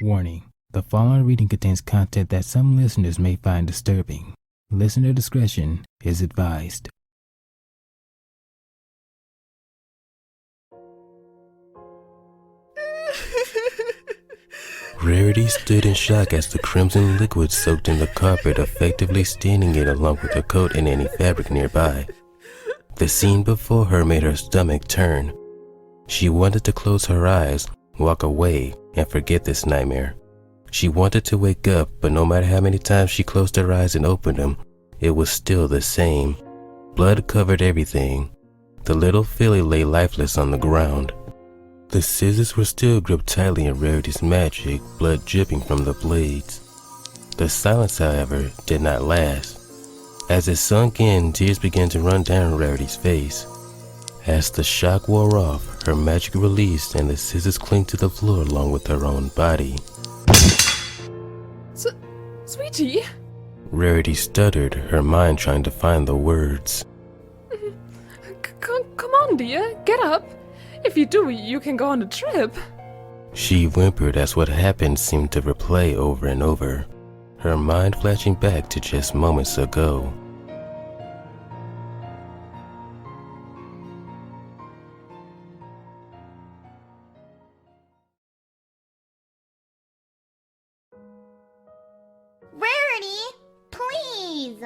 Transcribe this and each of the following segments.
Warning: the following reading contains content that some listeners may find disturbing. Listener discretion is advised. Rarity stood in shock as the crimson liquid soaked in the carpet, effectively staining it along with her coat and any fabric nearby. The scene before her made her stomach turn. She wanted to close her eyes, walk away, and forget this nightmare. She wanted to wake up, but no matter how many times she closed her eyes and opened them, it was still the same. Blood covered everything. The little filly lay lifeless on the ground. The scissors were still gripped tightly in Rarity's magic, blood dripping from the blades. The silence, however, did not last. As it sunk in, tears began to run down Rarity's face. As the shock wore off, her magic released and the scissors clinged to the floor along with her own body. Sweetie? Rarity stuttered, her mind trying to find the words. Come on, dear, get up. If you do, you can go on a trip. She whimpered as what happened seemed to replay over and over, her mind flashing back to just moments ago. Rarity, please.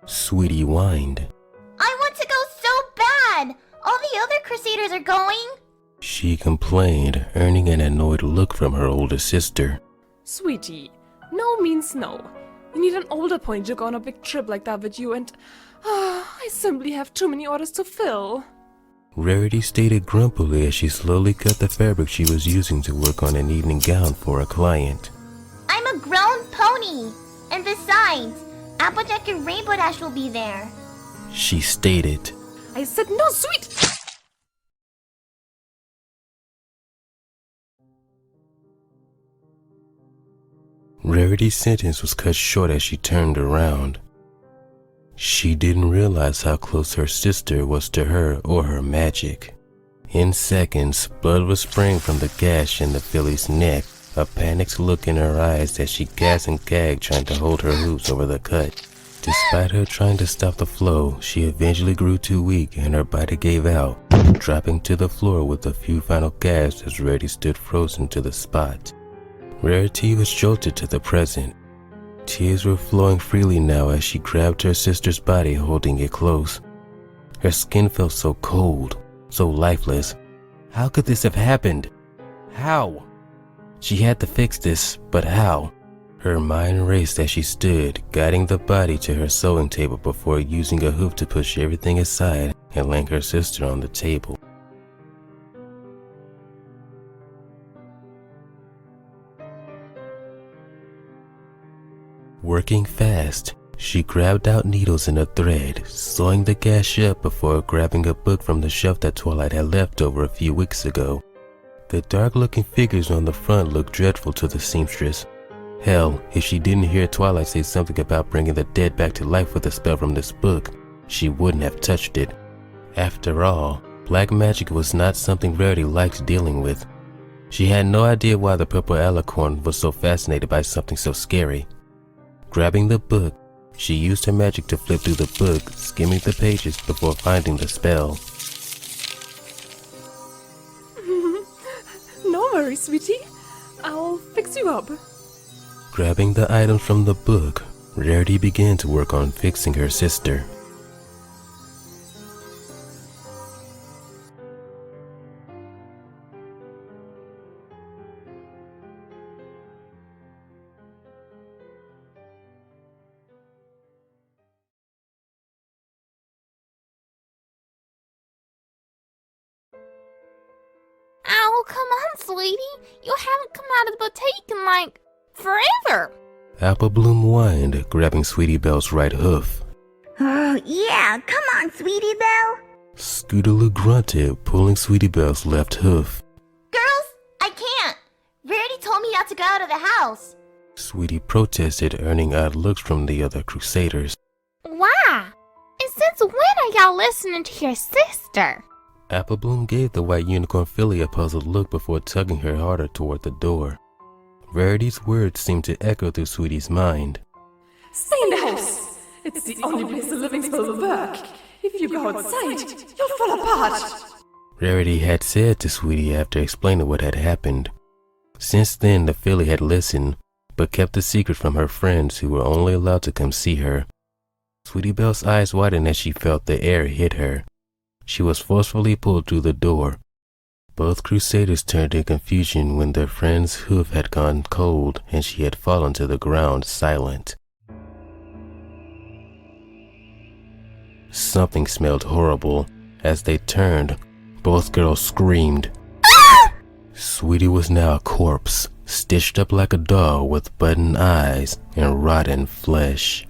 Sweetie whined. I want to go so bad. All the other Crusaders are going. She complained, earning an annoyed look from her older sister. Sweetie, no means no. You need an older point to go on a big trip like that with you, and I simply have too many orders to fill. Rarity stated grumpily as she slowly cut the fabric she was using to work on an evening gown for a client. I'm a grown pony. And besides, Applejack and Rainbow Dash will be there. She stated. I said no, sweet! Rarity's sentence was cut short as she turned around. She didn't realize how close her sister was to her or her magic. In seconds, blood was spraying from the gash in the filly's neck, a panicked look in her eyes as she gasped and gagged trying to hold her hooves over the cut. Despite her trying to stop the flow, she eventually grew too weak and her body gave out, dropping to the floor with a few final gasps as Rarity stood frozen to the spot. Rarity was jolted to the present. Tears were flowing freely now as she grabbed her sister's body, holding it close. Her skin felt so cold, so lifeless. How could this have happened? How? She had to fix this, but how? Her mind raced as she stood, guiding the body to her sewing table before using a hoof to push everything aside and laying her sister on the table. Working fast, she grabbed out needles and a thread, sewing the gash up before grabbing a book from the shelf that Twilight had left over a few weeks ago. The dark-looking figures on the front looked dreadful to the seamstress. Hell, if she didn't hear Twilight say something about bringing the dead back to life with a spell from this book, she wouldn't have touched it. After all, black magic was not something Rarity liked dealing with. She had no idea why the purple alicorn was so fascinated by something so scary. Grabbing the book, she used her magic to flip through the book, skimming the pages before finding the spell. No worries, sweetie. I'll fix you up. Grabbing the items from the book, Rarity began to work on fixing her sister. Ow, come on, sweetie. You haven't come out of the boutique in like forever. Apple Bloom whined, grabbing Sweetie Belle's right hoof. Oh, yeah, come on, Sweetie Belle. Scootaloo grunted, pulling Sweetie Belle's left hoof. Girls, I can't. Rarity told me not to go out of the house. Sweetie protested, earning odd looks from the other Crusaders. Why? And since when are y'all listening to your sister? Apple Bloom gave the white unicorn filly a puzzled look before tugging her harder toward the door. Rarity's words seemed to echo through Sweetie's mind. Stay in the house. It's the only place the living spell will work. If you go outside, you'll fall apart. Rarity had said to Sweetie after explaining what had happened. Since then, the filly had listened, but kept the secret from her friends who were only allowed to come see her. Sweetie Belle's eyes widened as she felt the air hit her. She was forcefully pulled through the door. Both crusaders turned in confusion when their friend's hoof had gone cold and she had fallen to the ground silent. Something smelled horrible. As they turned, both girls screamed. Sweetie was now a corpse, stitched up like a doll with button eyes and rotten flesh.